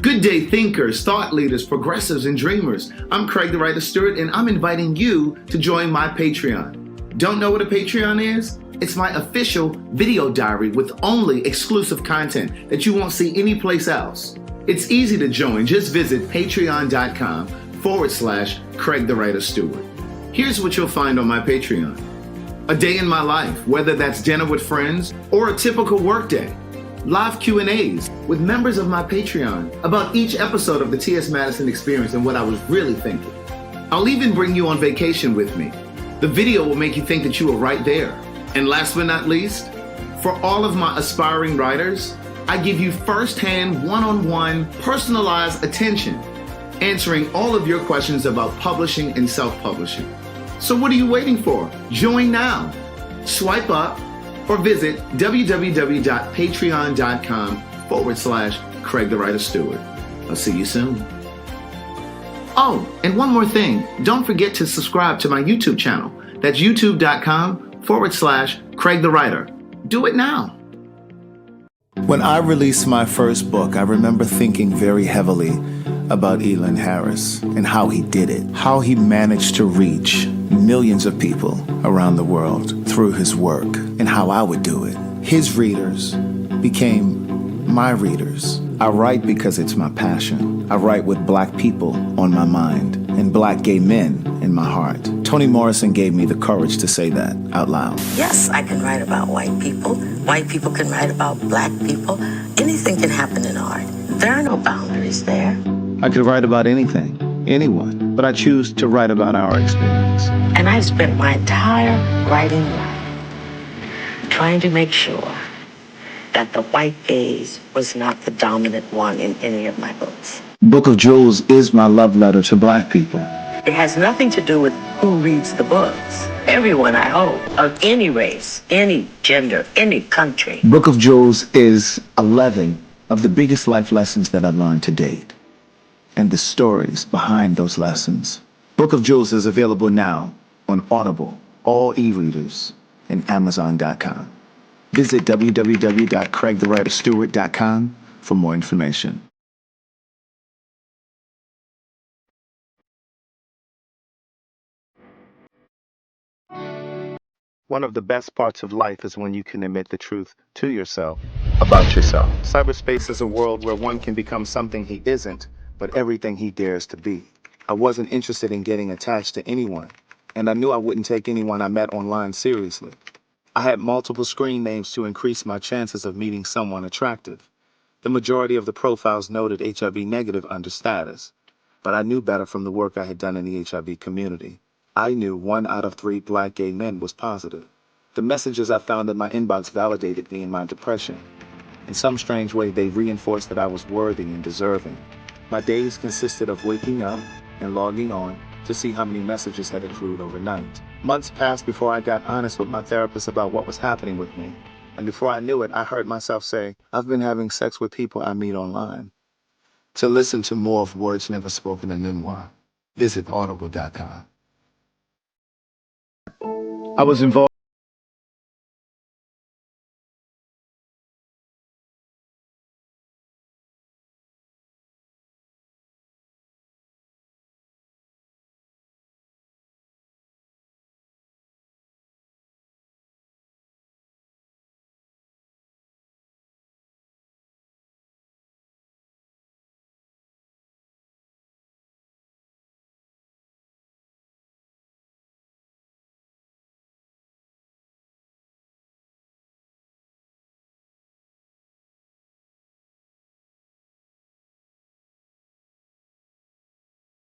Good day, thinkers, thought leaders, progressives, and dreamers. I'm Craig the Writer Stewart, and I'm inviting you to join my Patreon. Don't know what a Patreon is? It's my official video diary with only exclusive content that you won't see anyplace else. It's easy to join. Just visit patreon.com/Craig the Writer Stewart. Here's what you'll find on my Patreon. A day in my life, whether that's dinner with friends or a typical workday. Live Q&As with members of my Patreon about each episode of the T.S. Madison Experience and what I was really thinking. I'll even bring you on vacation with me. The video will make you think that you were right there. And last but not least, for all of my aspiring writers, I give you firsthand, one-on-one, personalized attention, answering all of your questions about publishing and self-publishing. So what are you waiting for? Join now. Swipe up or visit www.patreon.com/Craig the Writer Stewart. I'll see you soon. Oh, and one more thing. Don't forget to subscribe to my YouTube channel. That's youtube.com/Craig the Writer. Do it now. When I released my first book, I remember thinking very heavily about Elon Harris and how he did it, how he managed to reach millions of people around the world through his work, and how I would do it. His readers became my readers. I write because it's my passion. I write with black people on my mind and black gay men in my heart. Toni Morrison gave me the courage to say that out loud. Yes, I can write about white people. White people can write about black people. Anything can happen in art. There are no boundaries there. I could write about anything, anyone, but I choose to write about our experience. And I've spent my entire writing life trying to make sure that the white gaze was not the dominant one in any of my books. Book of Jewels is my love letter to black people. It has nothing to do with who reads the books. Everyone, I hope, of any race, any gender, any country. Book of Jewels is 11 of the biggest life lessons that I've learned to date, and the stories behind those lessons. Book of Jewels is available now on Audible, all e-readers, and Amazon.com. Visit www.CraigTheWriterStewart.com for more information. One of the best parts of life is when you can admit the truth to yourself about yourself. Cyberspace is a world where one can become something he isn't, but everything he dares to be. I wasn't interested in getting attached to anyone, and I knew I wouldn't take anyone I met online seriously. I had multiple screen names to increase my chances of meeting someone attractive. The majority of the profiles noted HIV negative under status, but I knew better from the work I had done in the HIV community. I knew 1 out of 3 black gay men was positive. The messages I found in my inbox validated me in my depression. In some strange way, they reinforced that I was worthy and deserving. My days consisted of waking up and logging on to see how many messages had accrued overnight. Months passed before I got honest with my therapist about what was happening with me. And before I knew it, I heard myself say, I've been having sex with people I meet online. To listen to more of Words Never Spoken in Memoir, visit audible.com. I was involved.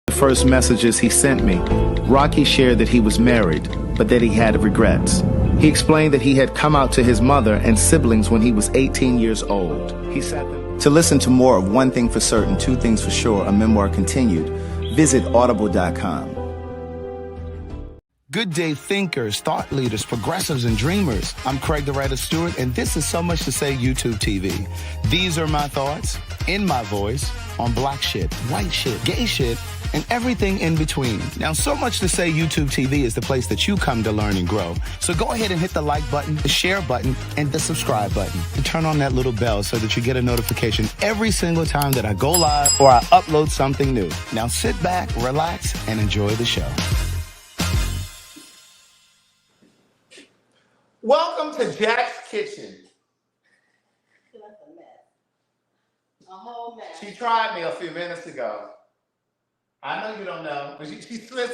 The first messages he sent me, Rocky shared that he was married, but that he had regrets. He explained that he had come out to his mother and siblings when he was 18 years old. He said to listen to more of One Thing for Certain, Two Things for Sure, a memoir continued, visit audible.com. Good day thinkers, thought leaders, progressives, and dreamers. I'm Craig the Writer Stewart, and this is So Much to Say YouTube TV. These are my thoughts, in my voice, on black shit, white shit, gay shit, and everything in between. Now, So Much to Say YouTube TV is the place that you come to learn and grow. So go ahead and hit the like button, the share button, and the subscribe button. And turn on that little bell so that you get a notification every single time that I go live or I upload something new. Now sit back, relax, and enjoy the show. Welcome to Jack's Kitchen. That's a mess. A whole mess. She tried me a few minutes ago. I know you don't know, but she slit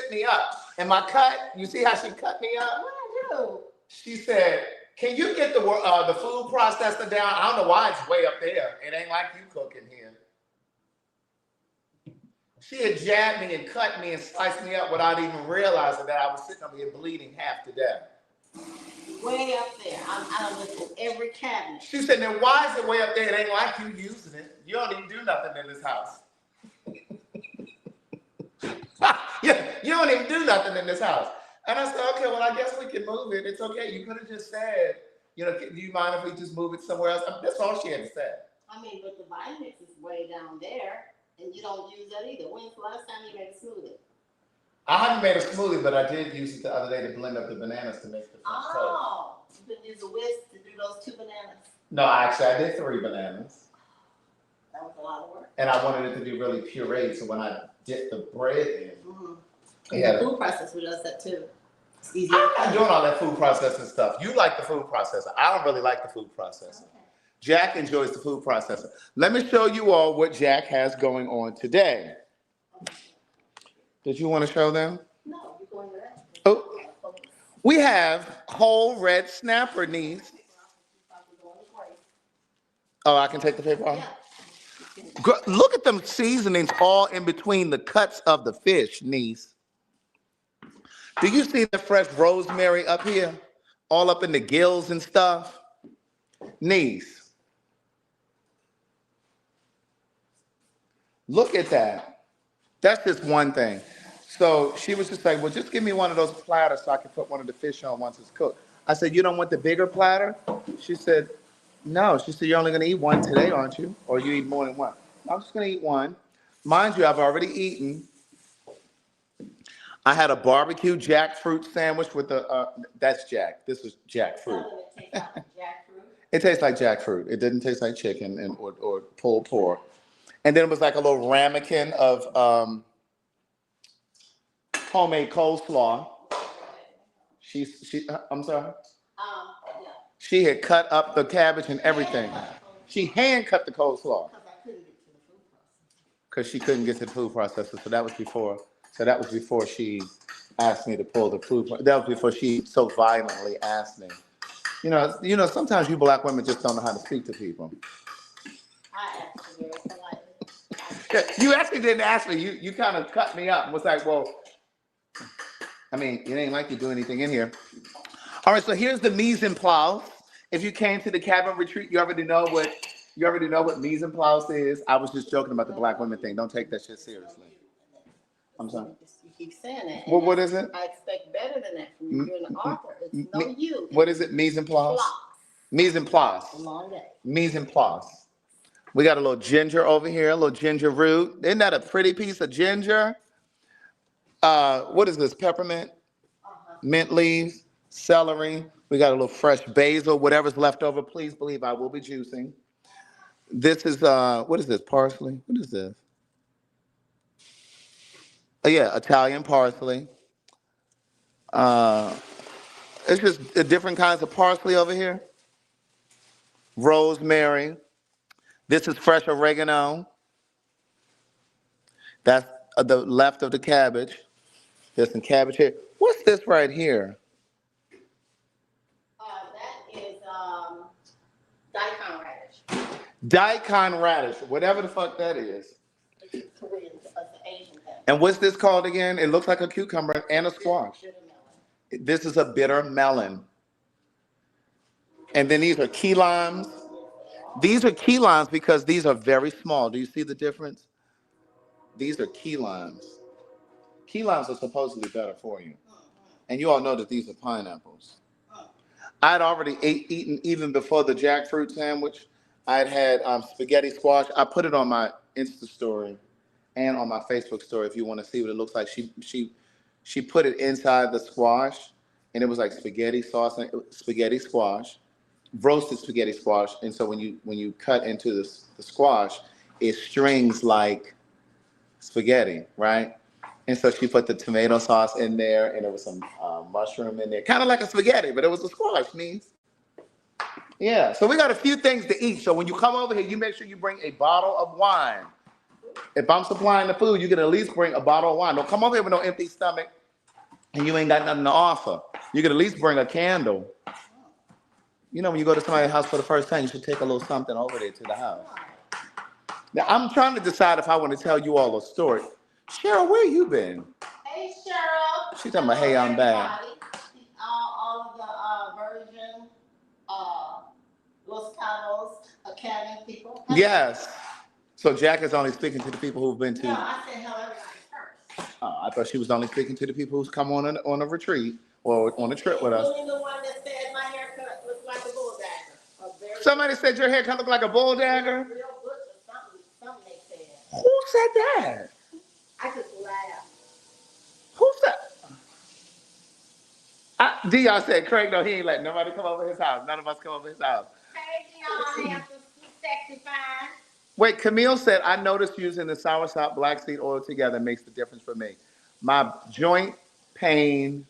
me up. And my cut, you see how she cut me up? What did I do? She said, can you get the food processor down? I don't know why it's way up there. It ain't like you cooking here. She had jabbed me and cut me and sliced me up without even realizing that I was sitting up here bleeding half to death. Way up there. I looked at every cabinet. She said, then why is it way up there? It ain't like you using it. You don't even do nothing in this house. You don't even do nothing in this house. And I said, okay, well, I guess we can move it. It's okay. You could have just said, do you mind if we just move it somewhere else? I mean, that's all she had to say. I mean, but the Vitamix is way down there, and you don't use that either. When's the last time you made a smoothie? I haven't made a smoothie, but I did use it the other day to blend up the bananas to make the French toast. Oh, you could use a whisk to do those 2 bananas. No, actually, I did 3 bananas. That was a lot of work. And I wanted it to be really pureed, so when I dipped the bread in, the food processor does that too. It's easier. I'm not doing all that food processing stuff. You like the food processor. I don't really like the food processor. Okay. Jack enjoys the food processor. Let me show you all what Jack has going on today. Did you want to show them? No, you're going to that. Oh, we have whole red snapper, niece. Oh, I can take the paper off? Yeah. Look at them seasonings all in between the cuts of the fish, niece. Do you see the fresh rosemary up here? All up in the gills and stuff? Niece. Look at that. That's just one thing. So she was just like, well, just give me one of those platters so I can put one of the fish on once it's cooked. I said, you don't want the bigger platter? She said, no. She said, you're only going to eat one today, aren't you? Or you eat more than one? I'm just going to eat one. Mind you, I've already eaten. I had a barbecue jackfruit sandwich with that's Jack. This is jackfruit. It tastes like jackfruit. It didn't taste like chicken or pulled pork. And then it was like a little ramekin of homemade coleslaw. I'm sorry? Yeah. She had cut up the cabbage and everything. She hand cut the coleslaw. Because she couldn't get to the food processor. So that was before she asked me to pull the food. That was before she so violently asked me. You know, sometimes you black women just don't know how to speak to people. I asked you very politely. You actually didn't ask me. You kind of cut me up and was like, well, I mean, it ain't like you do anything in here. All right, so here's the mise en place. If you came to the cabin retreat, you already know what mise en place is. I was just joking about the black women thing. Don't take that shit seriously. I'm sorry. You keep saying that. Well, what is it? I expect better than that from you. You're an author. It's no you. What is it? Mise en place? Mise en place. A long day. Mise en place. We got a little ginger over here, a little ginger root. Isn't that a pretty piece of ginger? What is this? Peppermint? Mint leaves, celery. We got a little fresh basil, whatever's left over. Please believe I will be juicing. This is, what is this? Parsley? What is this? Oh, yeah, Italian parsley. It's just different kinds of parsley over here. Rosemary. This is fresh oregano. That's the left of the cabbage. There's some cabbage here. What's this right here? That is daikon radish. Daikon radish, whatever the fuck that is. It's Korean, it's an Asian thing. And what's this called again? It looks like a cucumber and a squash. Bitter melon. This is a bitter melon. And then these are key limes. These are key limes because these are very small. Do you see the difference? These are key limes. Key limes are supposedly better for you. And you all know that these are pineapples. I'd already eaten, even before the jackfruit sandwich. I'd had spaghetti squash. I put it on my Insta story and on my Facebook story if you want to see what it looks like. She put it inside the squash, and it was like spaghetti sauce and spaghetti squash, roasted spaghetti squash. And so when you cut into the squash, it strings like spaghetti, right? And so she put the tomato sauce in there, and there was some mushroom in there, kind of like a spaghetti, but it was a squash, niece. Yeah. So we got a few things to eat. So when you come over here, you make sure you bring a bottle of wine. If I'm supplying the food, you can at least bring a bottle of wine. Don't come over here with no empty stomach and you ain't got nothing to offer. You can at least bring a candle. You know, when you go to somebody's house for the first time, you should take a little something over there to the house. Now, I'm trying to decide if I want to tell you all a story. Cheryl, where you been? Hey, Cheryl. She's talking about, hey, I'm back. All of the Virgin, Los Cabos Academy people. Yes. So Jack is only speaking to the people who've been to. No, I said hello everybody first. I thought she was only speaking to the people who's come on a retreat or on a trip with us. Including the one that said my haircut looks like a bull dagger. Somebody said your haircut looked like a bull dagger? Real butch or something they said. Who said that? I just laughed. Who said? Dion said, Craig, no, he ain't letting nobody come over his house. None of us come over his house. Hey, Dion, handsome, sexy, fine. Wait, Camille said, I noticed using the soursop black seed oil together makes the difference for me. My joint pain,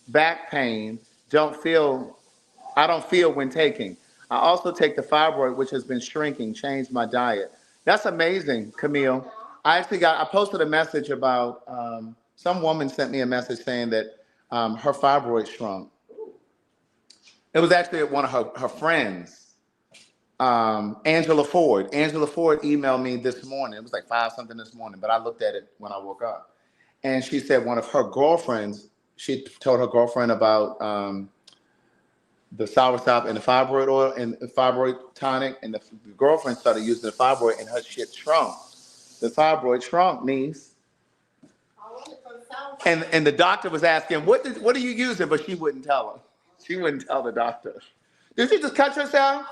back pain, I don't feel when taking. I also take the fibroid, which has been shrinking, changed my diet. That's amazing, Camille. I posted a message about, some woman sent me a message saying that her fibroid shrunk. It was actually one of her friends. Angela Ford. Angela Ford emailed me this morning. It was like 5 something this morning, but I looked at it when I woke up. And she said one of her girlfriends, she told her girlfriend about the soursop and the fibroid oil and the fibroid tonic, and the girlfriend started using the fibroid and her shit shrunk. The fibroid shrunk, niece. And the doctor was asking, what are you using? But she wouldn't tell her. She wouldn't tell the doctor. Did she just cut yourself?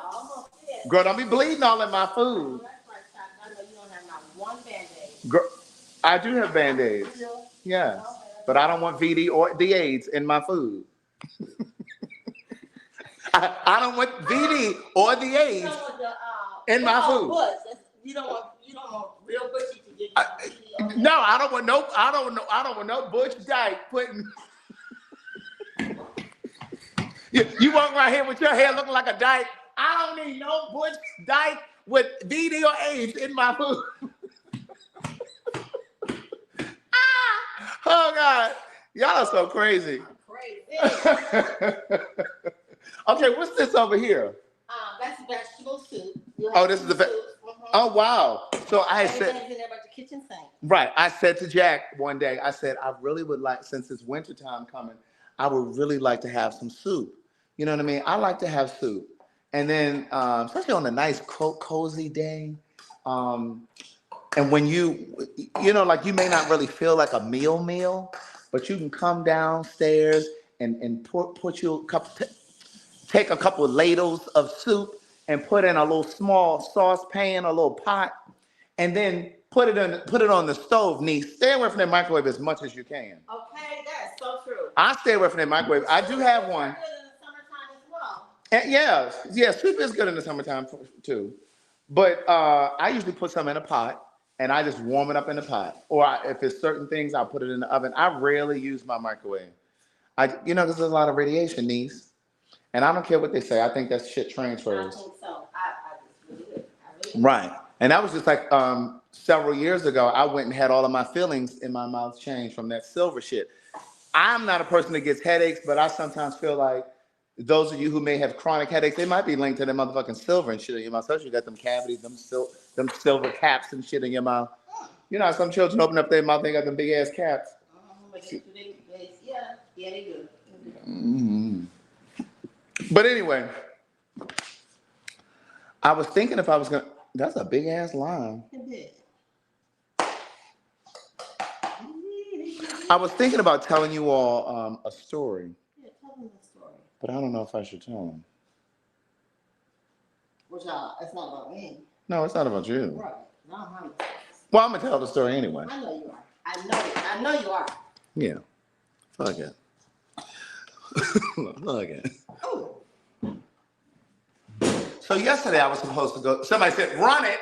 Girl, don't be bleeding all in my food. I know you don't have not one Band-Aid. Girl, I do have Band-Aids. Yes. But I don't want VD or the AIDS in my food. I don't want VD or the AIDS in my food. You don't want real bushy to get you. No, I don't want no Butch Dyke putting. You walk right here with your hair looking like a dyke. I don't need no Butch Dyke with VD or AIDS in my food. Oh God, y'all are so crazy. Okay, what's this over here? That's vegetable soup. This is the Oh wow. So I said, in there but the kitchen sink. Right. I said to Jack one day, I said, I really would like, since it's wintertime coming, I would really like to have some soup. You know what I mean? I like to have soup. And then, especially on a nice cozy day, and when like you may not really feel like a meal, but you can come downstairs and take a couple of ladles of soup and put in a little small saucepan, a little pot, and then put it on the stove, niece. Stay away from that microwave as much as you can. Okay, that's so true. I stay away from that microwave. I do have one. And yeah, soup is good in the summertime too. But I usually put some in a pot and I just warm it up in the pot. Or if it's certain things, I'll put it in the oven. I rarely use my microwave. Because there's a lot of radiation, niece. And I don't care what they say. I think that shit transfers. I think so. I just really do. Right. And that was just like several years ago. I went and had all of my fillings in my mouth changed from that silver shit. I'm not a person that gets headaches, but I sometimes feel like those of you who may have chronic headaches, they might be linked to them motherfucking silver and shit in your mouth. Especially you got them cavities, them silver caps and shit in your mouth. You know, some children open up their mouth, they got them big ass caps. Yeah, they do. Mm-hmm. But anyway, I was thinking if I was gonna. That's a big ass lime. I was thinking about telling you all a story, Yeah, tell them the story. but I don't know if I should tell them. Which it's not about me. No, it's not about you. Right. No, I'm Well, I'm gonna tell the story anyway. I know you are. I know you are. Yeah. Fuck it. Fuck it. Oh. So yesterday I was supposed to go. Somebody said, "Run it."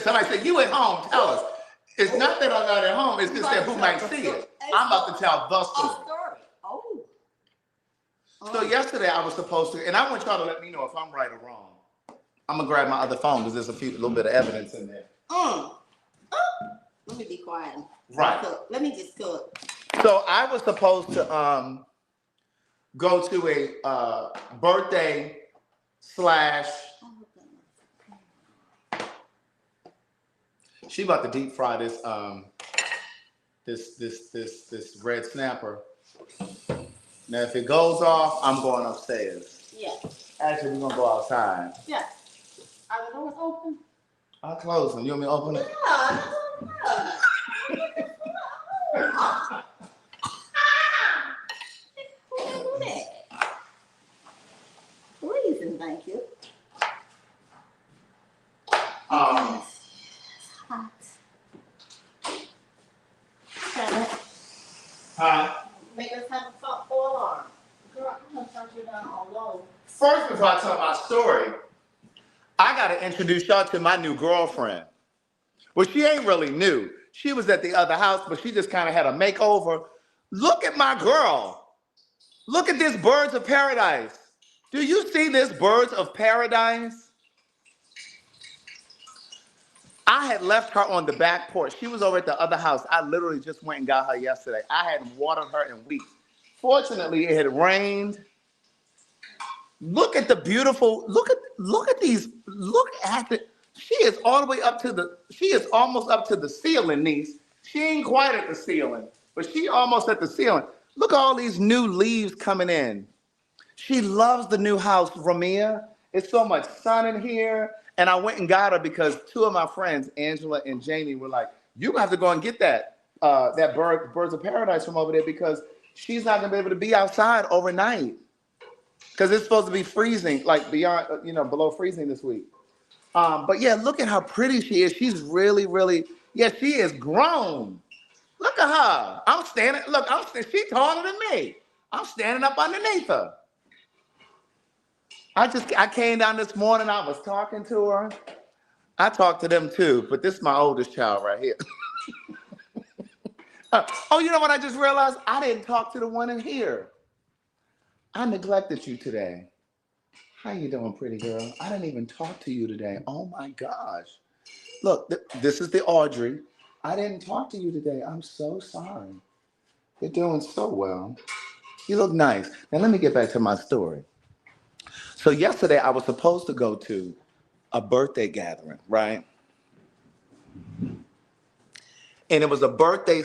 Somebody said, "You at home? Tell us." It's not that I'm not at home. It's just that who might see it. I'm about to tell the story. Oh. So yesterday I was supposed to, and I want y'all to let me know if I'm right or wrong. I'm gonna grab my other phone because there's a little bit of evidence in there. Let me be quiet. Right. Let me just cook. So I was supposed to go to a birthday / she about to deep fry this this red snapper. Now if it goes off, I'm going upstairs. Yeah. Actually, we're gonna go outside. Yeah. Are the doors open? I'll close them. You want me to open it? Yeah. Please and thank you. Um, Hot. huh? Make us have a full alarm. Girl, I'm gonna turn you down all low. First, before I tell my story, I gotta introduce y'all to my new girlfriend. Well, she ain't really new. She was at the other house, but she just kind of had a makeover. Look at my girl. Look at this Birds of Paradise. Do you see this Birds of Paradise? I had left her on the back porch. She was over at the other house. I literally just went and got her yesterday. I hadn't watered her in weeks. Fortunately, it had rained. Look at the beautiful, look at these, look at it. She is all the way up to she is almost up to the ceiling, niece. She ain't quite at the ceiling, but she almost at the ceiling. Look at all these new leaves coming in. She loves the new house, Ramia. It's so much sun in here. And I went and got her because two of my friends, Angela and Jamie, were like, you have to go and get that Birds of Paradise from over there because she's not gonna be able to be outside overnight. Because it's supposed to be freezing, like beyond, below freezing this week. But yeah, look at how pretty she is. She's really, really, she is grown. Look at her. I'm standing, she's taller than me. I'm standing up underneath her. I came down this morning, I was talking to her. I talked to them too, but this is my oldest child right here. You know what I just realized? I didn't talk to the one in here. I neglected you today. How you doing, pretty girl? I didn't even talk to you today. Oh my gosh. Look, this is the Audrey. I didn't talk to you today. I'm so sorry. You're doing so well. You look nice. Now let me get back to my story. So yesterday I was supposed to go to a birthday gathering, right? And it was a birthday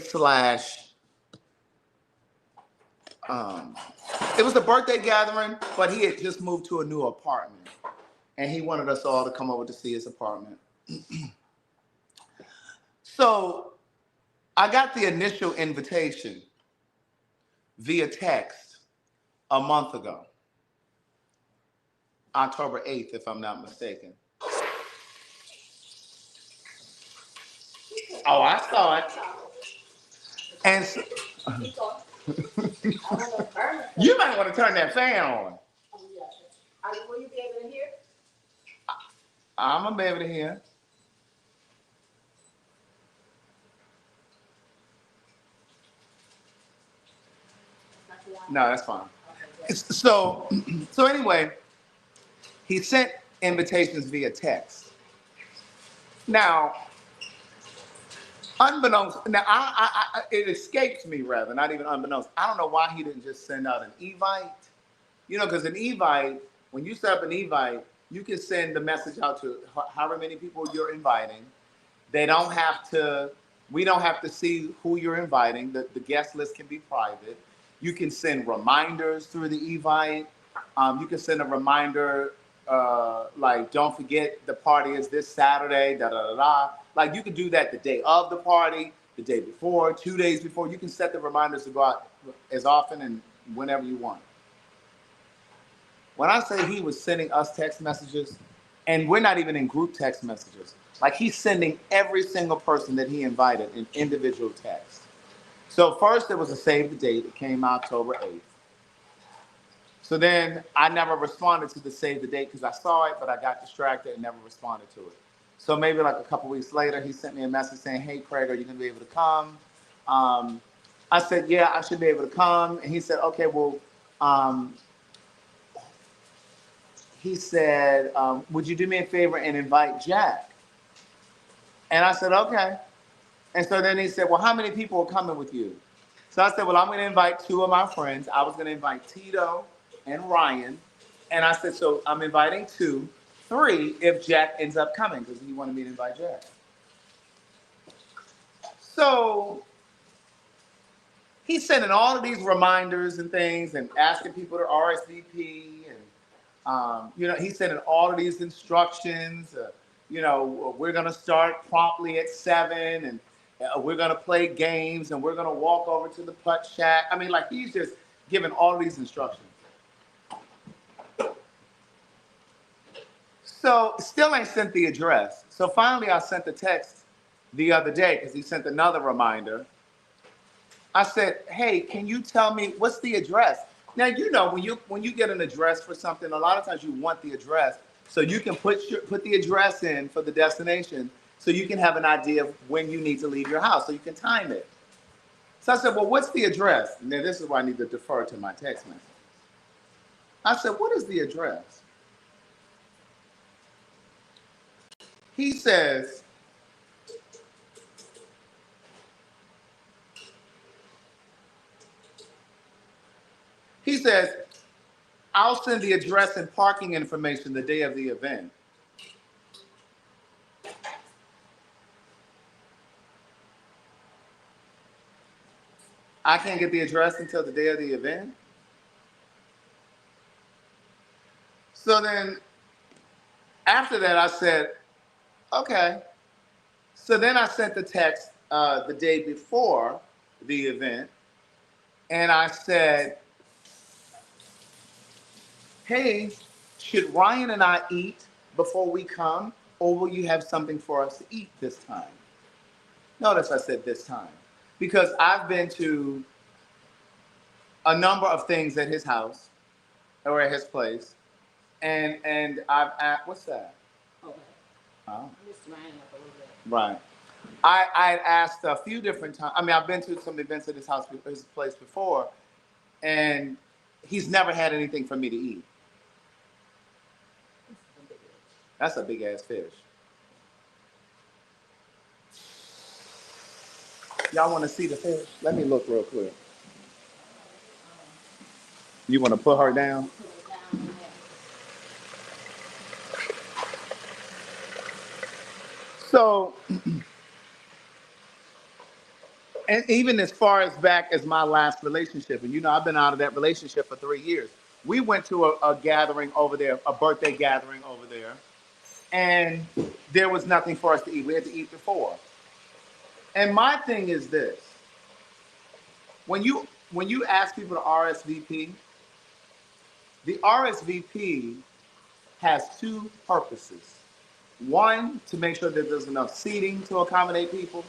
it was a birthday gathering, but he had just moved to a new apartment. And he wanted us all to come over to see his apartment. So I got the initial invitation via text a month ago, October 8th, if I'm not mistaken. Oh, I saw it. And so, you might want to turn that fan on. Will you be able to hear? I'm going to be able to hear. No, that's fine. So anyway, he sent invitations via text. Now, it escapes me rather, not even unbeknownst. I don't know why he didn't just send out an Evite. Because an Evite, when you set up an Evite, you can send the message out to however many people you're inviting. We don't have to see who you're inviting. The guest list can be private. You can send reminders through the Evite. You can send a reminder like, don't forget the party is this Saturday, da da da da. Like, you can do that the day of the party. the day before, 2 days before. You can set the reminders to go out as often and whenever you want. When I say he was sending us text messages, and we're not even in group text messages, like he's sending every single person that he invited an individual text. So first there was a save the date. It came October 8th. So then I never responded to the save the date because I saw it, but I got distracted and never responded to it. So maybe like a couple weeks later, he sent me a message saying, "Hey, Craig, are you going to be able to come?" I said, "Yeah, I should be able to come." And he said, "Okay, well," um, he said, "Would you do me a favor and invite Jack?" And I said, "Okay." And so then he said, "Well, how many people are coming with you?" So I said, "Well, I'm going to invite two of my friends. I was going to invite Tito and Ryan." And I said, "So I'm inviting two, three if Jack ends up coming," because he wanted me to invite Jack. So he's sending all of these reminders and things and asking people to RSVP. And, he's sending all of these instructions. We're going to start promptly at 7 and we're going to play games and we're going to walk over to the putt shack. I mean, like he's just giving all of these instructions. So still ain't sent the address. So finally I sent the text the other day because he sent another reminder. I said, "Hey, can you tell me what's the address?" Now when you get an address for something, a lot of times you want the address so you can put the address in for the destination so you can have an idea of when you need to leave your house so you can time it. So I said, "Well, what's the address?" Now this is why I need to defer to my text message. I said, "What is the address?" He says, he says, "I'll send the address and parking information the day of the event." I can't get the address until the day of the event. So then after that, I said, "Okay." So then I sent the text the day before the event, and I said, "Hey, should Ryan and I eat before we come, or will you have something for us to eat this time?" Notice I said this time, because I've been to a number of things at his house or at his place, and I've asked, what's that? Okay. Oh, I'm just running up a little bit. right. I asked a few different times. I mean, I've been to some events at his place before, and he's never had anything for me to eat. That's a big ass fish. Y'all want to see the fish? Let me look real quick. You want to put her down? Put it down in there. So, and even as far as back as my last relationship, and I've been out of that relationship for 3 years. We went to a gathering over there, a birthday gathering over there, and there was nothing for us to eat. We had to eat before. And my thing is this: when you ask people to RSVP, the RSVP has two purposes. One, to make sure that there's enough seating to accommodate people,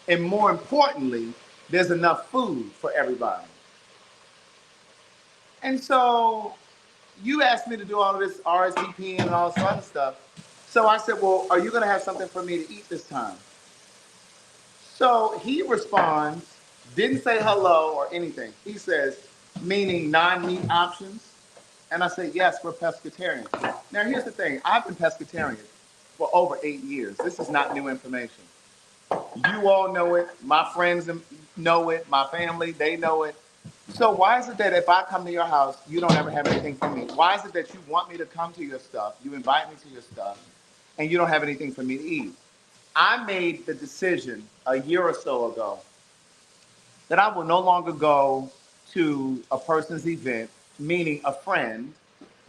and more importantly, there's enough food for everybody. And so you asked me to do all of this RSVP and all this other stuff. So I said, "Well, are you going to have something for me to eat this time?" So he responds, didn't say hello or anything. He says, "Meaning non-meat options?" And I said, "Yes, we're pescatarian." Now, here's the thing. I've been pescatarian for over 8 years. This is not new information. You all know it. My friends know it. My family, they know it. So why is it that if I come to your house, you don't ever have anything for me? Why is it that you want me to come to your stuff, you invite me to your stuff, and you don't have anything for me to eat? I made the decision a year or so ago that I will no longer go to a person's event, meaning a friend,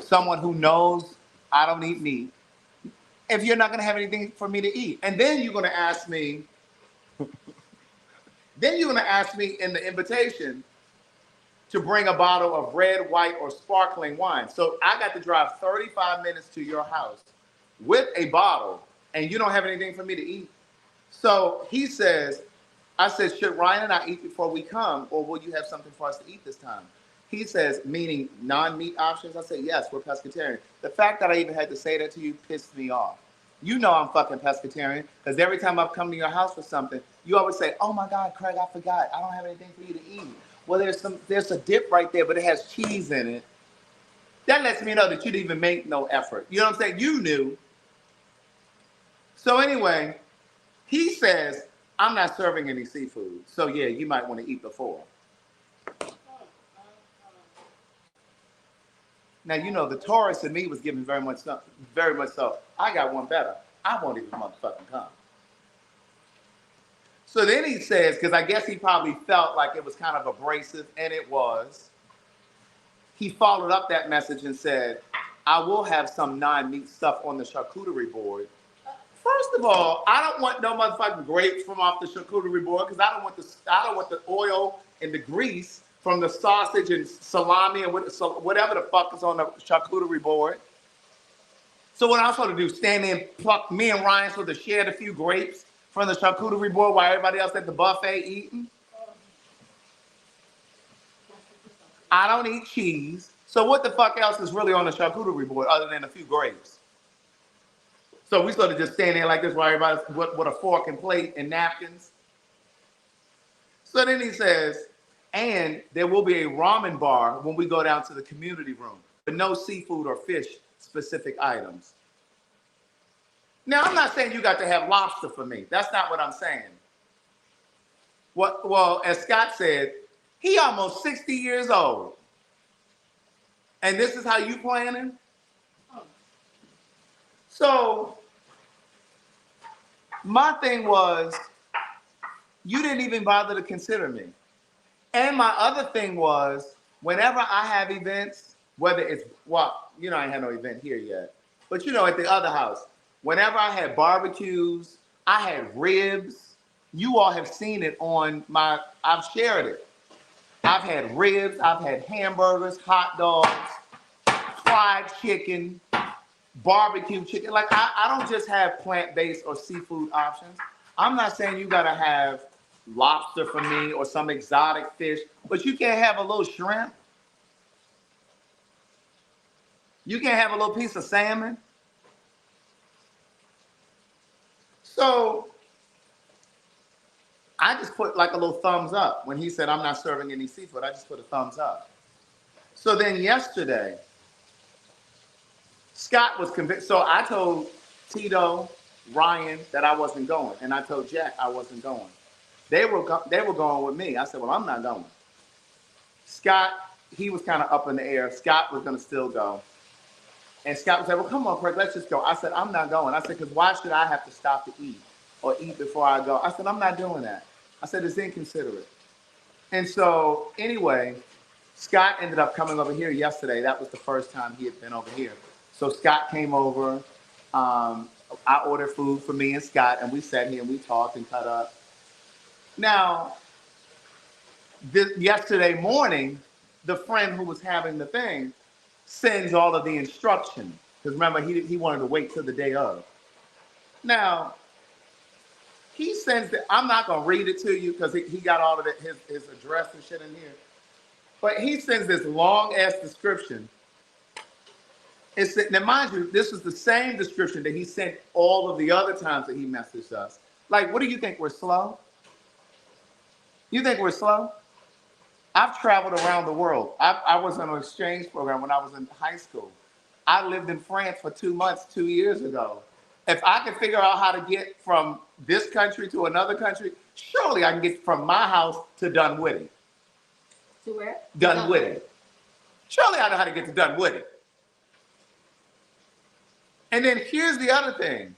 someone who knows I don't eat meat, if you're not going to have anything for me to eat. And then you're going to ask me, Then you're gonna ask me in the invitation to bring a bottle of red, white, or sparkling wine. So I got to drive 35 minutes to your house with a bottle, and you don't have anything for me to eat. So he says, I said, should Ryan and I eat before we come, or will you have something for us to eat this time? He says, meaning non-meat options? I said, yes, we're pescatarian. The fact that I even had to say that to you pissed me off. You know I'm fucking pescatarian, because every time I've come to your house for something, you always say, oh my God, Craig, I forgot. I don't have anything for you to eat. Well, there's a dip right there, but it has cheese in it. That lets me know that you didn't even make no effort. You know what I'm saying? You knew. So anyway, he says, I'm not serving any seafood. So yeah, you might want to eat before. Now, you know, the Taurus in me was giving very much so. I got one better. I won't even motherfucking come. So then he says, because I guess he probably felt like it was kind of abrasive, and it was. He followed up that message and said, I will have some non-meat stuff on the charcuterie board. First of all, I don't want no motherfucking grapes from off the charcuterie board, because I don't want the oil and the grease from the sausage and salami and whatever the fuck is on the charcuterie board. So what I'm supposed to do, stand there and pluck, me and Ryan supposed to share the few grapes from the charcuterie board while everybody else at the buffet eating? I don't eat cheese. So what the fuck else is really on the charcuterie board other than a few grapes? So we sort of just stand there like this while everybody's with a fork and plate and napkins. So then he says, and there will be a ramen bar when we go down to the community room, but no seafood or fish specific items. Now, I'm not saying you got to have lobster for me. That's not what I'm saying. Well, as Scott said, he almost 60 years old. And this is how you planning? So my thing was, you didn't even bother to consider me. And my other thing was, whenever I have events, whether it's, well, you know, I ain't had no event here yet, but you know, at the other house, whenever I had barbecues, I had ribs. You all have seen it on I've shared it. I've had ribs, I've had hamburgers, hot dogs, fried chicken, barbecue chicken. Like, I don't just have plant-based or seafood options. I'm not saying you gotta have lobster for me or some exotic fish, but you can't have a little shrimp. You can't have a little piece of salmon. So I just put like a little thumbs up. When he said, I'm not serving any seafood, I just put a thumbs up. So then yesterday, Scott was convinced. So I told Tito, Ryan that I wasn't going, and I told Jack I wasn't going. They were going with me. I said, well, I'm not going. Scott, he was kind of up in the air. Scott was going to still go. And Scott said, well, come on, Craig, let's just go. I said, I'm not going. I said, because why should I have to stop to eat or eat before I go? I said, I'm not doing that. I said, it's inconsiderate. And so anyway, Scott ended up coming over here yesterday. That was the first time he had been over here. So Scott came over. I ordered food for me and Scott, and we sat here and we talked and cut up. Now, yesterday morning, the friend who was having the thing sends all of the instructions. Because remember, he wanted to wait till the day of. Now, he sends I'm not going to read it to you because he got all of his address and shit in here. But he sends this long-ass description. Now, mind you, this is the same description that he sent all of the other times that he messaged us. Like, what do you think? We're slow? You think we're slow? I've traveled around the world. I was on an exchange program when I was in high school. I lived in France for 2 months 2 years ago. If I could figure out how to get from this country to another country, surely I can get from my house to Dunwoody. To where? Dunwoody. Surely I know how to get to Dunwoody. And then here's the other thing.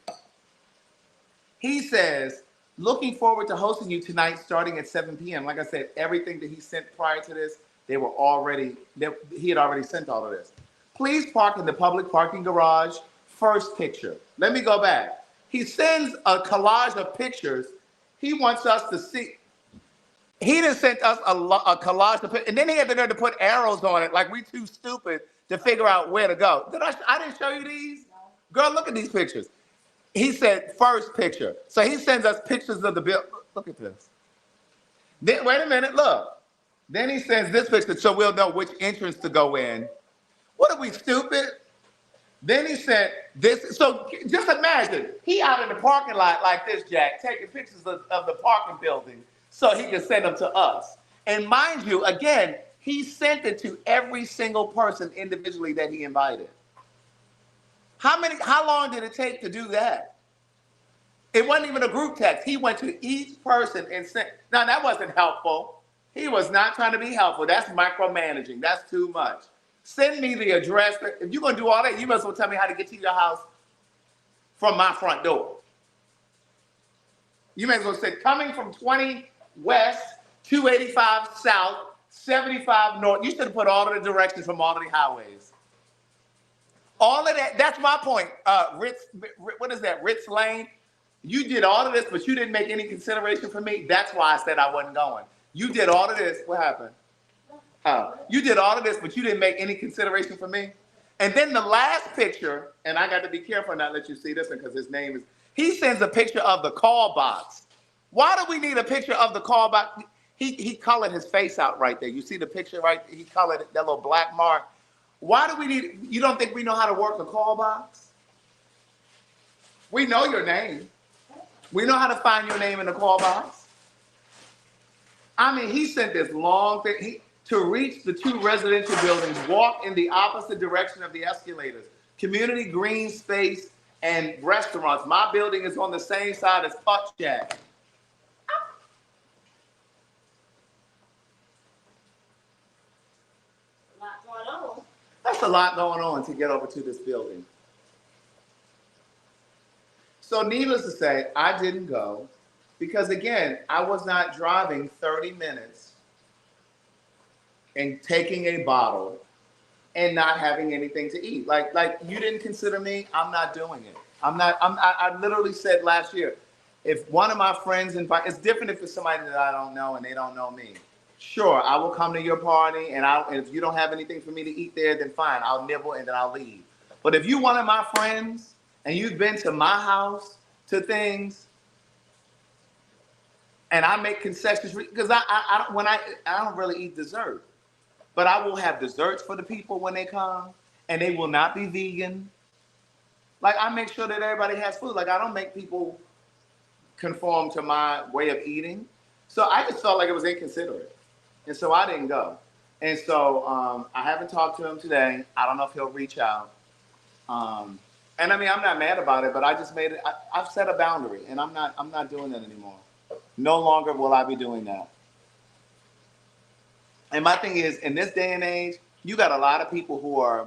He says, looking forward to hosting you tonight starting at 7 p.m. Like I said, everything that he sent prior to this, he had already sent all of this. Please park in the public parking garage. First picture. Let me go back. He sends a collage of pictures he wants us to see. He just sent us a collage to put, and then he had the nerve to put arrows on it, like we too stupid to figure out where to go. I didn't show you these? Girl, look at these pictures. He said first picture. So he sends us pictures of the bill. Look at this. Then, wait a minute, look. Then he sends this picture so we'll know which entrance to go in. What are we, stupid? Then he said this. So just imagine, he out in the parking lot like this, Jack, taking pictures of the parking building so he can send them to us. And mind you, again, he sent it to every single person individually that he invited. How long did it take to do that? It wasn't even a group text. He went to each person and sent. Now, that wasn't helpful. He was not trying to be helpful. That's micromanaging. That's too much. Send me the address. If you're going to do all that, you must well tell me how to get to your house from my front door. You may as well say, coming from 20 West, 285 South, 75 North. You should have put all of the directions from all of the highways. All of that, that's my point. What is that, Ritz Lane? You did all of this, but you didn't make any consideration for me. That's why I said I wasn't going. You did all of this. What happened? You did all of this, but you didn't make any consideration for me. And then the last picture, and I got to be careful not let you see this one because his name is, he sends a picture of the call box. Why do we need a picture of the call box? He colored his face out right there. You see the picture right? He colored that little black mark. Why do we need, you don't think we know how to work a call box? We know your name. We know how to find your name in the call box. I mean, he sent this long thing. To reach the two residential buildings, walk in the opposite direction of the escalators. Community green space and restaurants. My building is on the same side as Putt Jack. A lot going on. That's a lot going on to get over to this building. So needless to say, I didn't go because, again, I was not driving 30 minutes and taking a bottle and not having anything to eat. Like you didn't consider me, I'm not doing it. I literally said last year, if one of my friends invite, it's different if it's somebody that I don't know and they don't know me. Sure, I will come to your party and if you don't have anything for me to eat there, then fine, I'll nibble and then I'll leave. But if you're one of my friends and you've been to my house to things, and I make concessions, because I don't really eat dessert. But I will have desserts for the people when they come, and they will not be vegan. Like, I make sure that everybody has food. Like, I don't make people conform to my way of eating. So I just felt like it was inconsiderate. And so I didn't go. And so I haven't talked to him today. I don't know if he'll reach out. And I mean, I'm not mad about it, but I just made it. I've set a boundary, and I'm not doing that anymore. No longer will I be doing that. And my thing is, in this day and age, you got a lot of people who are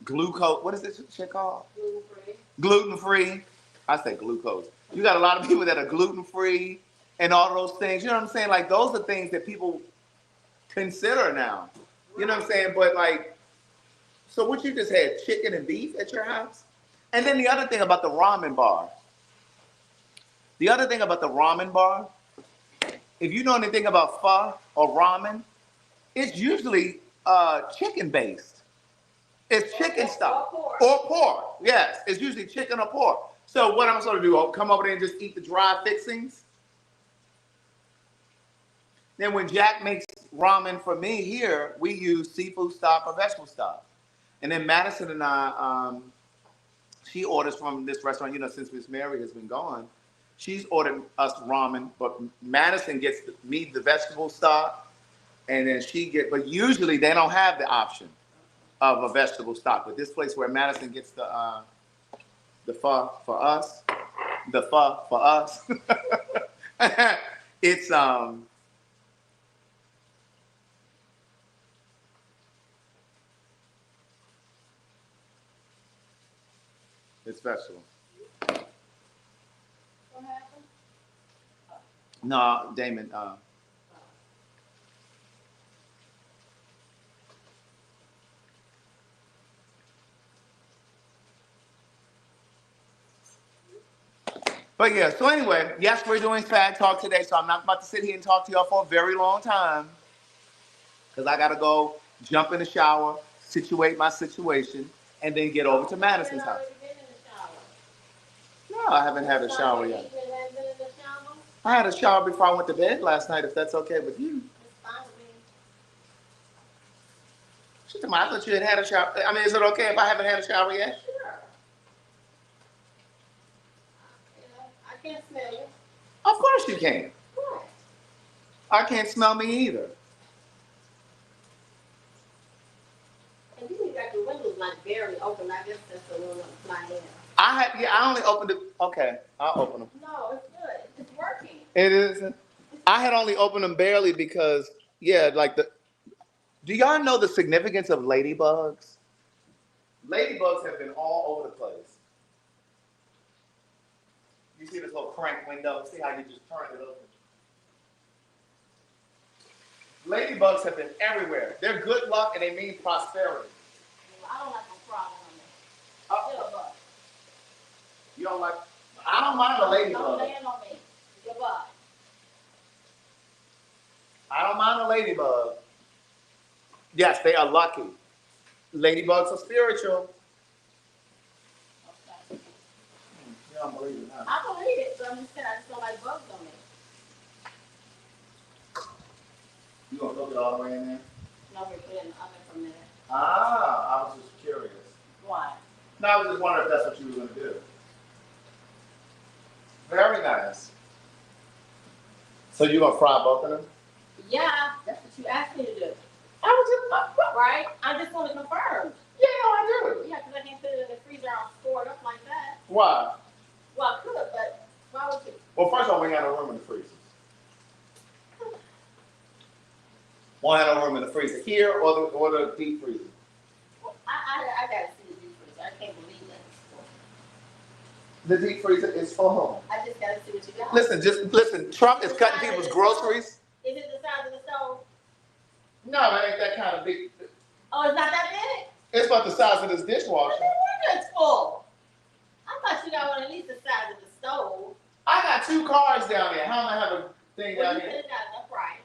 glucose. What is this shit called? Gluten-free. Gluten-free. I say glucose. You got a lot of people that are gluten-free and all those things. You know what I'm saying? Like, those are things that people consider now. You know what I'm saying? But, like, so what you just had, chicken and beef at your house? And then the other thing about the ramen bar. If you know anything about pho or ramen, it's usually chicken-based. It's chicken stuff. Or pork. Yes, it's usually chicken or pork. So what I'm supposed to do, come over there and just eat the dry fixings? Then when Jack makes ramen for me here, we use seafood stock or vegetable stock. And then Madison and I, she orders from this restaurant, you know, since Miss Mary has been gone. She's ordered us ramen, but Madison gets me the vegetable stock, and then but usually they don't have the option of a vegetable stock. But this place where Madison gets the pho for us, it's it's vegetable. What happened? No, Damon. But yeah, so anyway, yes, we're doing Fag Talk today, so I'm not about to sit here and talk to y'all for a very long time. Because I got to go jump in the shower, situate my situation, and then get over to Madison's house. No, I haven't had a shower yet. I had a shower before I went to bed last night, if that's okay with you. She told me, I thought you had a shower. I mean, is it okay if I haven't had a shower yet? Sure. I can't smell you. Of course you can. Right. I can't smell me either. And you got the windows like barely open. I guess that's the one that's flying in. I only opened it. Okay, I'll open them. No, it's good. It's working. It isn't. I had only opened them barely because, yeah, like do y'all know the significance of ladybugs? Ladybugs have been all over the place. You see this little crank window? See how you just turn it open? Ladybugs have been everywhere. They're good luck and they mean prosperity. Well, I don't have no problem on that. You don't like? I don't mind a ladybug. Don't land on me. Good luck. I don't mind a ladybug. Yes, they are lucky. Ladybugs are spiritual. Okay. You don't believe it, huh? I believe it, but I'm just saying I just don't like bugs on me. You gonna cook it all the way in there? No, we're putting it in the oven for a minute. Ah, I was just curious. Why? No, I was just wondering if that's what you were gonna do. Very nice. So you gonna fry both of them? Yeah, that's what you asked me to do. I was just Right? I just want to confirm. yeah, no, I do. Yeah, because I can't put it in the freezer all stored up like that. Why? Well, I could, but why would you? Well, first of all, we ain't got no room in the freezer. Won't have no room in the freezer here or the deep freezer. I gotta see the deep freezer. I can't believe that. The deep freezer is full. I just gotta see what you got. Listen. Trump is cutting people's groceries. Is it the size of the stove? No, it ain't that kind of big. Oh, it's not that big? It's about the size of this dishwasher. No wonder it's full. I thought you got one at least the size of the stove. I got 2 cars down there. How am I have a thing Well, down you here? could have gotten upright.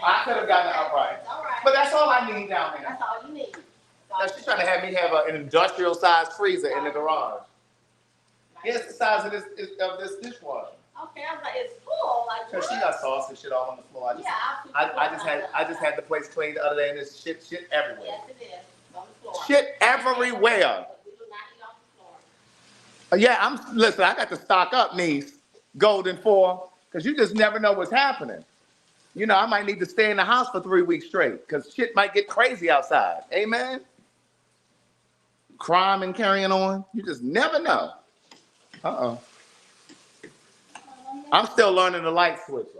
I could have gotten it upright. All right. But that's all I need down there. That's all you need. Now she's trying to have me have an industrial sized freezer in the garage. It's the size of this dishwasher. Okay, I was like, it's full. Like, Cause what? she got sauce and shit all on the floor. I just had the place cleaned the other day, and there's shit everywhere. Yes, it is. On the floor. Shit everywhere. We do not eat off the floor. Yeah, listen. I got to stock up, niece, Golden 4, cause you just never know what's happening. You know, I might need to stay in the house for 3 weeks straight, cause shit might get crazy outside. Amen. Crime and carrying on. You just never know. Uh-oh. I'm still learning the light switches.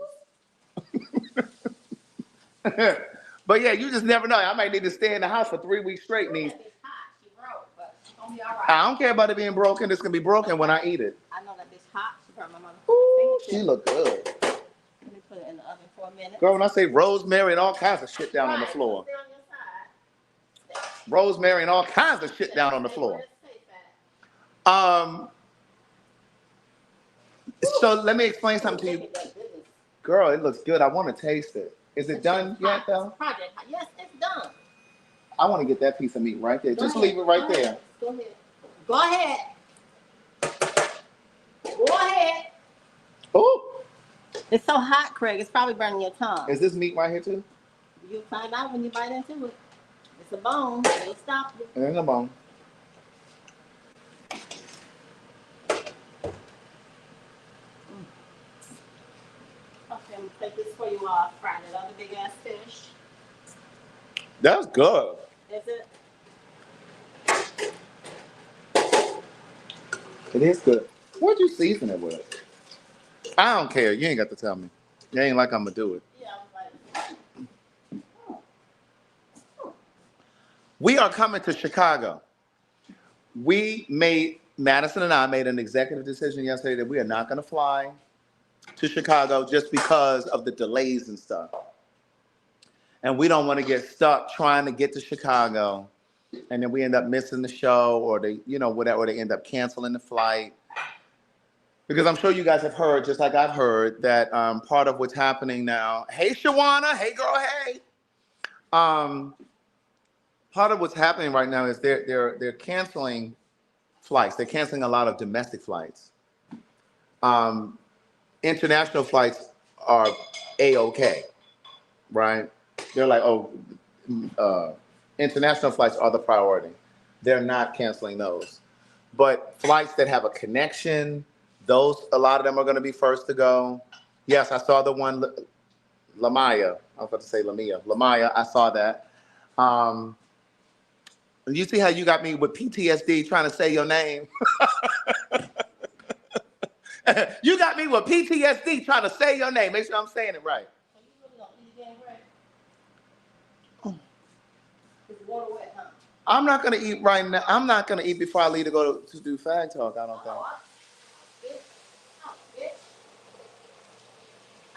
But yeah, you just never know. I might need to stay in the house for 3 weeks straight, niece. It's hot. She broke, but it's gonna be all right. I don't care about it being broken. It's gonna be broken when I eat it. I know that bitch hot. She brought my mother. Ooh, she look good. Let me put it in the oven for a minute. Girl, when I say rosemary and all kinds of shit down on the floor. Rosemary and all kinds of shit down on the floor. So let me explain something to you. Girl, it looks good. I want to taste it. Is it done yet, though? Project. Yes, it's done. I want to get that piece of meat right there. Just leave it right there. Go ahead. Go ahead. Go ahead. Oh, It's so hot, Craig. It's probably burning your tongue. is this meat right here too? You'll find out when you bite into it. It's a bone. It'll stop you. And a bone. Okay, I'm gonna take this for you fry that other big ass fish. That's good. Is it? It is good. What'd you season it with? I don't care. You ain't got to tell me. You ain't like I'm gonna do it. Yeah, I was like, We are coming to Chicago. Madison and I made an executive decision yesterday that we are not going to fly to Chicago just because of the delays and stuff. And we don't want to get stuck trying to get to Chicago, and then we end up missing the show, or they, whatever, or they end up canceling the flight. Because I'm sure you guys have heard, just like I've heard, that part of what's happening now. Hey, Shawana. Hey, girl. Hey. Um, Part of what's happening right now is they're canceling flights. They're canceling a lot of domestic flights. Um, International flights are a-okay, right? They're like, oh, uh, international flights are the priority. They're not canceling those. But flights that have a connection, those, a lot of them are going to be first to go. Yes, I saw the one, Lamaya. I was about to say Lamia. Lamaya, I saw that. Um, you see how you got me with PTSD trying to say your name? You got me with PTSD trying to say your name. Make sure I'm saying it right. So you really don't eat again, right? It's water wet, huh? I'm not going to eat right now. I'm not going to eat before I leave to go to do Fag Talk, I don't think. Bitch.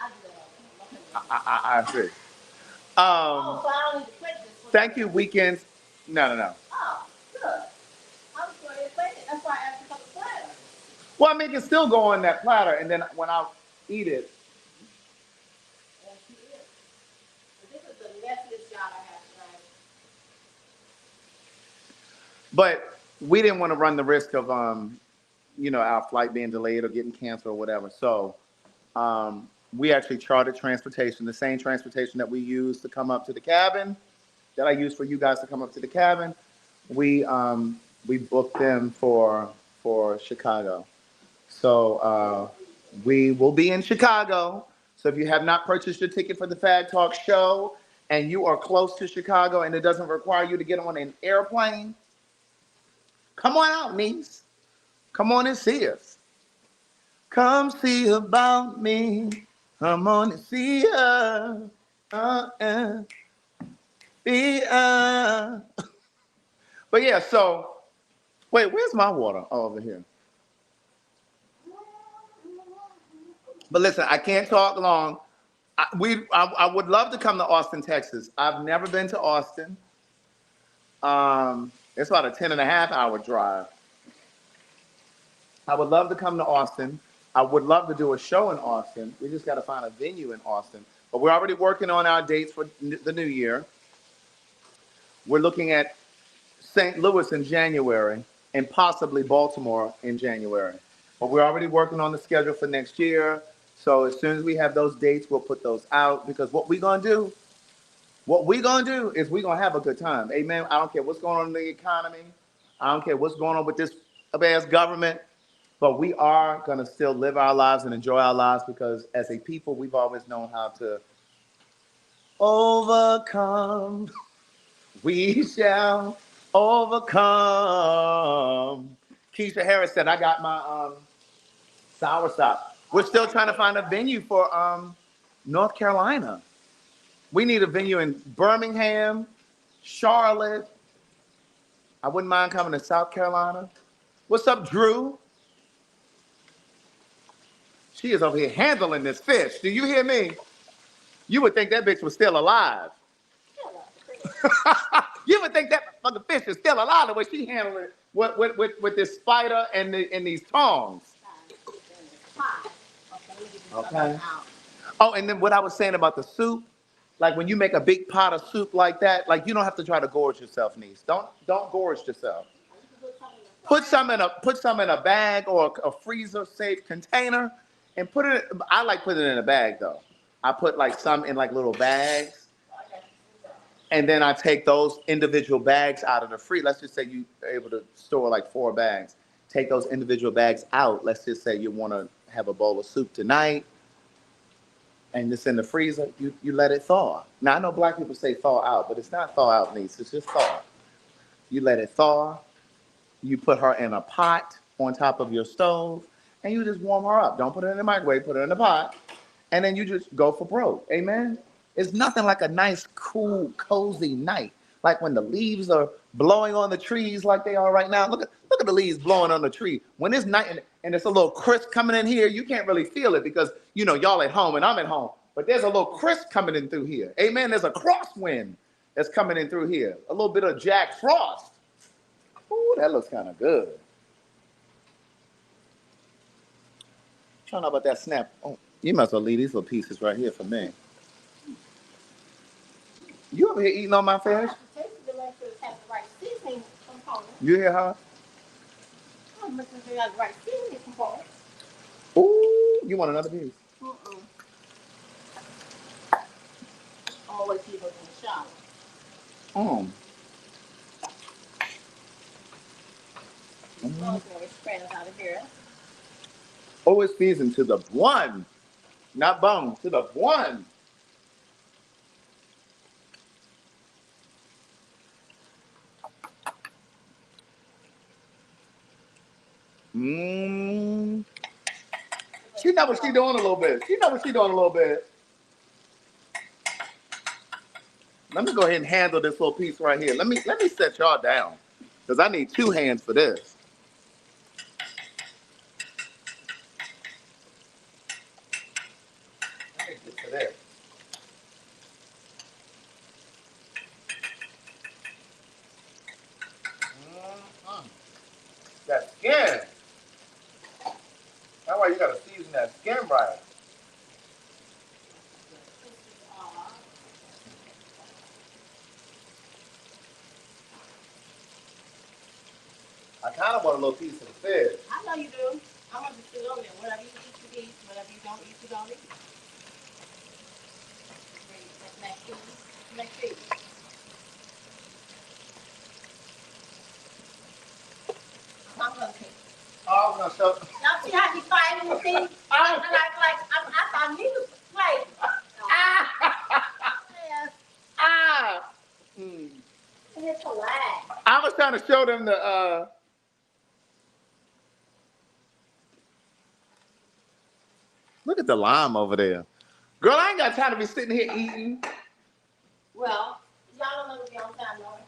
I do that. I agree. So I don't need to plate this. Thank you, weekends. No. Oh, good. I was going to plate it. That's why I asked you about the platter. Well, I mean, it can still go on that platter, and then when I eat it. Yes, she is. But this is the messiest job I have tonight. But we didn't want to run the risk of, our flight being delayed or getting canceled or whatever. So we actually chartered transportation, the same transportation that we used to come up to the cabin, that I used for you guys to come up to the cabin. We booked them for Chicago. So we will be in Chicago. So if you have not purchased your ticket for the Fag Talk show and you are close to Chicago and it doesn't require you to get on an airplane, come on out, niece. Come on and see us. Come see about me. Come on and see us. But yeah, so wait, where's my water? Oh, over here. But listen, I can't talk long. I would love to come to Austin, Texas. I've never been to Austin. It's about a 10.5 hour drive. I would love to come to Austin. I would love to do a show in Austin. We just got to find a venue in Austin. But we're already working on our dates for the new year. We're looking at St. Louis in January and possibly Baltimore in January. But we're already working on the schedule for next year. So as soon as we have those dates, we'll put those out, because what we're going to do is we're going to have a good time. Amen. I don't care what's going on in the economy. I don't care what's going on with this ass government. But we are going to still live our lives and enjoy our lives, because as a people, we've always known how to overcome. We shall overcome. Keisha Harris said, I got my soursop. We're still trying to find a venue for North Carolina. We need a venue in Birmingham, Charlotte. I wouldn't mind coming to South Carolina. What's up, Drew? She is over here handling this fish. Do you hear me? You would think that bitch was still alive. You would think that fucking fish is still alive the way she handled it with this spider and these tongs. Okay. Oh, and then what I was saying about the soup, like when you make a big pot of soup like that, like you don't have to try to gorge yourself, niece. Don't gorge yourself. Put some in a bag or a freezer safe container and put it. I like putting it in a bag though. I put like some in like little bags, and then I take those individual bags out of the freezer. Let's just say you're able to store like 4 bags. Take those individual bags out. Let's just say you want to have a bowl of soup tonight, and it's in the freezer. You let it thaw. Now I know black people say thaw out, but it's not thaw out, niece. It's just thaw. You let it thaw. You put her in a pot on top of your stove, and you just warm her up. Don't put it in the microwave. Put it in the pot, and then you just go for broke. Amen. It's nothing like a nice, cool, cozy night. Like when the leaves are blowing on the trees like they are right now. Look at the leaves blowing on the tree. When it's night and it's a little crisp coming in here, you can't really feel it because, y'all at home and I'm at home. But there's a little crisp coming in through here. Amen. There's a crosswind that's coming in through here. A little bit of Jack Frost. Ooh, that looks kind of good. I don't know about that snap. Oh, you must well leave these little pieces right here for me. You over here eating on my I fish? have to taste it to make sure it has the right seasoning component. You hear her? I'm making sure it has the right seasoning component. Ooh, you want another piece? Mm-mm. I'm always see her in the shower. Mm. Rosemary spread out of here. Oh, it's seasoned to the one, not bone, to the one. Mmm. She know what she doing a little bit. She know what she doing a little bit. Let me go ahead and handle this little piece right here. Let me set y'all down, because I need two hands for this. I need this for this. Mm-hmm. That skin. That's why you gotta season that skin right. I kind of want a little piece of the fish. I know you do. I'm gonna just sit over there. Whatever you eat, whatever you don't eat, you don't eat. Next piece. I'm gonna take. Oh, I was gonna show. Y'all see how he fighting with me? I thought he was playing. Yes. Ah. Mm. It's a lie. I was trying to show them the. Look at the lime over there. Girl, I ain't got time to be sitting here eating. Well, y'all don't know what y'all time on.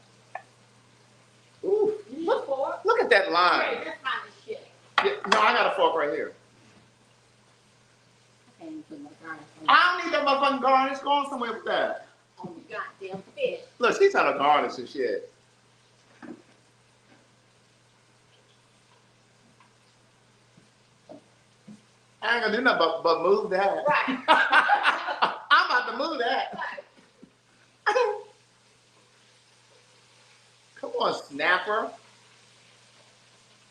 Ooh, You need a fork? look at that lime. Hey, that's kind of shit. Yeah, no, I got a fork right here. I can't even put my garnish on. I don't need that motherfucking garnish. Go on somewhere with that. On the goddamn fish. Look, she's trying to garnish and shit. I ain't gonna do nothing but move that. Right. I'm about to move that. Right. Come on, snapper.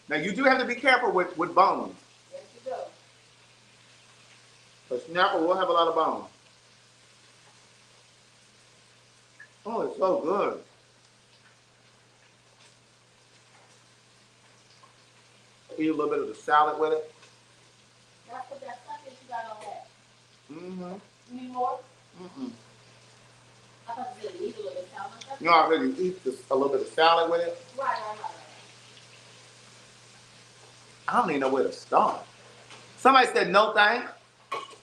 Now you do have to be careful with bones. There you go. But snapper will have a lot of bones. Oh, it's so good. Eat a little bit of the salad with it. That's the best stuff that you got on that. Mm-hmm. You need more? Mm-mm. I thought you said eat a little bit of salad. You know, I really eat a little bit of salad with it. Right. I don't even know where to start. Somebody said no thanks.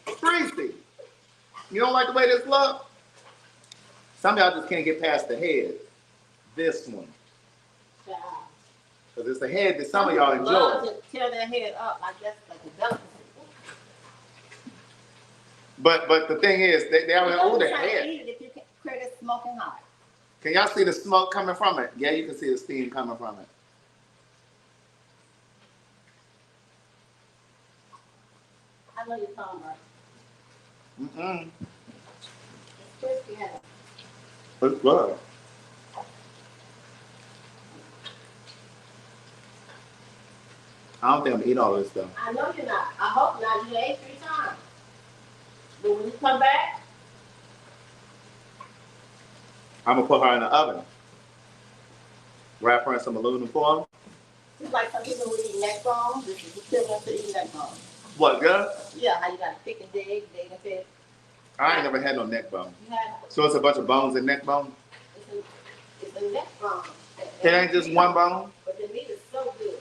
Freezy. You don't like the way this look? Some of y'all just can't get past the head. This one. Yeah. Because it's the head that some of y'all enjoy. Love to tear their head up like that's like a delicacy. But the thing is, they always oh the Try to head. eat it if you can create it smoking hot. Can y'all see the smoke coming from it? Yeah, you can see the steam coming from it. I know you're talking about. Mm-mm. It's crispy, huh? It's good. I don't think I'm gonna eat all this stuff. I know you're not. I hope not. You ate 3 times. But when you come back, I'm gonna put her in the oven. Wrap her in some aluminum foil. it's like some people who eat neck bones. This is equivalent to eating neck bones. What, good? Yeah, how you got to pick and dig and fish. I ain't never had no neck bone. You have So it's a bunch of bones and neck bone? it's a neck bone. It ain't just one bone? But the meat is so good.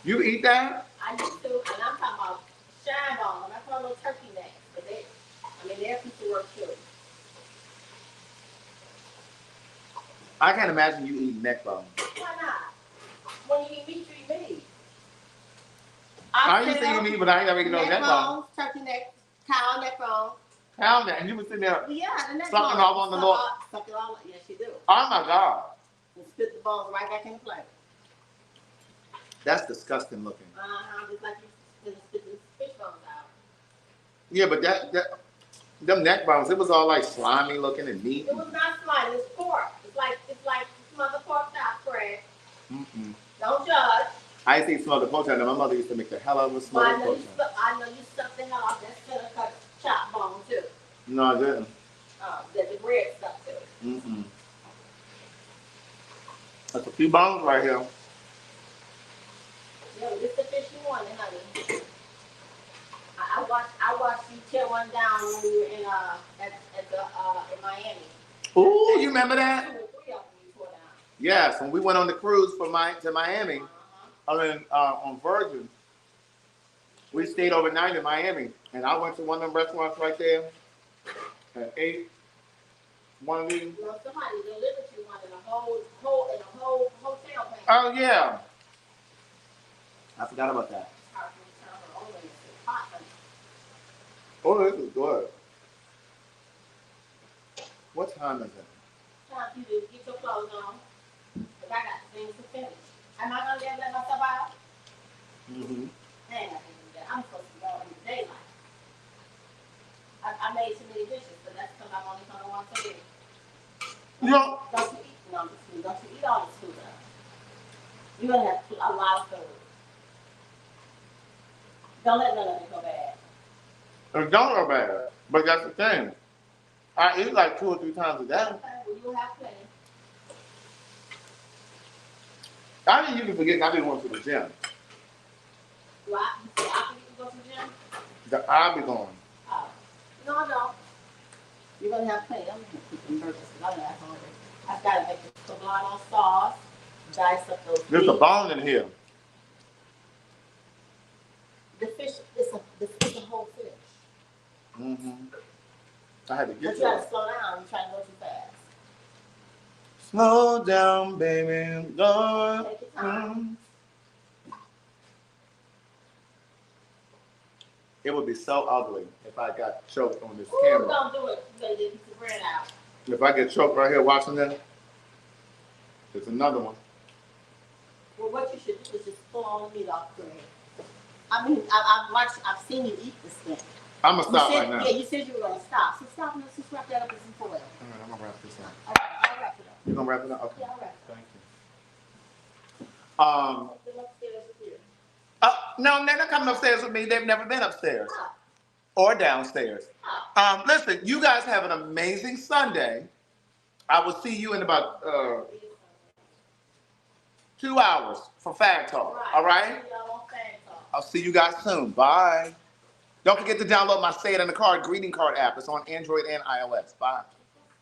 You eat that? I used to, and I'm talking about shine bone. I'm not talking about turkey necks. But they're piece of work too. I can't imagine you eating neck bone. Why not? When you eat meat, you eat meat. I used to eat meat, but I ain't never eaten no neck bone. Turkey neck, cow neck bone. Cow neck, and you was sitting there Yeah, the neck sucking bone. off on the Lord. Suck it all. Yes, you do. Oh my God. And spit the bones right back in the plate. That's disgusting looking. Just like you spit the fish bones Yeah, but them neck bones, it was all like slimy looking and meat. It was not slimy. It's pork. It's like mother pork chop, Fred. Mm-mm. Don't judge. I used to eat smothered pork chop. My mother used to make the hell out of a smothered pork chop. I know you sucked the hell off that center cut chop bone too. No, I didn't. That the bread stuck to. Mm-mm. That's a few bones right here. Yeah, this the fish you wanted, honey. I watched you tear one down when we were in in Miami. Ooh, you remember that? 2 or 3 of them you tore down. Yes, when we went on the cruise to Miami, on Virgin, we stayed overnight in Miami, and I went to one of them restaurants right there and ate one of these. Well, somebody delivered you one in a whole hotel pan. Oh yeah, I forgot about that. Oh, this is good. What time is it? Time for you to get your clothes on. Because I got things to finish. Am I going to let myself out? Mm-hmm. I ain't got to do that. I'm supposed to go in the daylight. I made too many dishes, but that's because I'm only coming once a week. No. Don't you eat all this food. Don't you eat all this food up. You're going to have a lot of food. Don't let none of it go bad. It don't go bad, but that's the thing. I eat like 2 or 3 times a day. Okay, well, you'll have plenty. I didn't even forget I didn't go to the gym. Do I? You say I can go to the gym? I'll be going. Oh. No, I don't. You're going to have plenty. I'm going to keep them burgers because I'm not hungry. I've got to make the poblano sauce, dice up those There's a meats. bone in here. The fish is a whole fish. Mm-hmm. I had to But get you gotta that. slow down. You're trying to go too fast. Slow down, baby. Go. Take your time. It would be so ugly if I got choked on this Ooh, camera. don't do it. You better get the bread out. If I get choked right here watching this, there's another one. Well, what you should do is just pull all the meat off the bread. I mean, I've seen you eat this thing. I'm gonna stop right now. Yeah, you said you were gonna stop. So stop and let's just wrap that up in some foil. All right, I'm gonna wrap this up. All right, I'll wrap it up. You gonna wrap it up? Okay. Yeah, I'll wrap it up. Thank you. Them upstairs with you. No, they're not coming upstairs with me. They've never been upstairs Oh, or downstairs. oh. Listen, you guys have an amazing Sunday. I will see you in about 2 hours for Fag Talk. All right? I'll see you guys soon. Bye. Don't forget to download my Say It in the Card greeting card app. It's on Android and iOS. Bye.